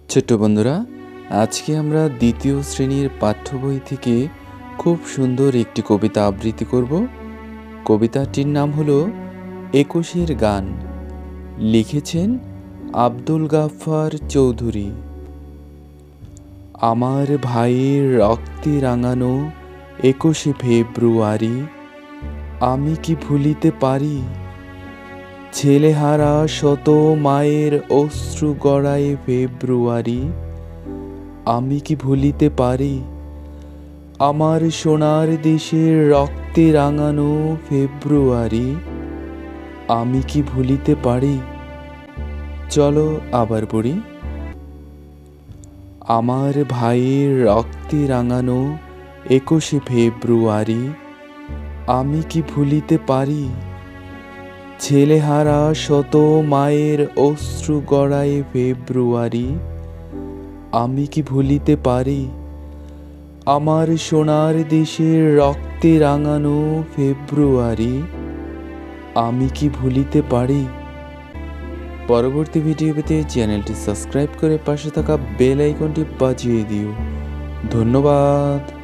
ছোট্ট বন্ধুরা, আজকে আমরা দ্বিতীয় শ্রেণীর পাঠ্য বই থেকে খুব সুন্দর একটি কবিতা আবৃত্তি করব। কবিতাটির নাম হলো একুশের গান। লিখেছেন আব্দুল গাফফার চৌধুরী। আমার ভাইয়ের রক্তে রাঙানো ২১শে ফেব্রুয়ারি আমি কি ভুলিতে পারি? ছেলেহারা শত মায়ের অশ্রু গড়ায় ফেব্রুয়ারি আমি কি ভুলিতে পারি? আমার সোনার দেশের রক্তে রাঙানো ফেব্রুয়ারি আমি কি ভুলিতে পারি? চলো আবার পড়ি। আমার ভাইয়ের রক্তে রাঙানো ২১শে ফেব্রুয়ারি আমি কি ভুলিতে পারি? ছেলেহারা শত মায়ের অশ্রু গড়ায় ফেব্রুয়ারি আমি কি ভুলিতে পারি? আমার সোনার দেশের রক্তে রাঙানো ফেব্রুয়ারি আমি কি ভুলিতে পারি? পরবর্তী ভিডিও পেতে চ্যানেলটি সাবস্ক্রাইব করে পাশে থাকা বেল আইকনটি বাজিয়ে দিও। ধন্যবাদ।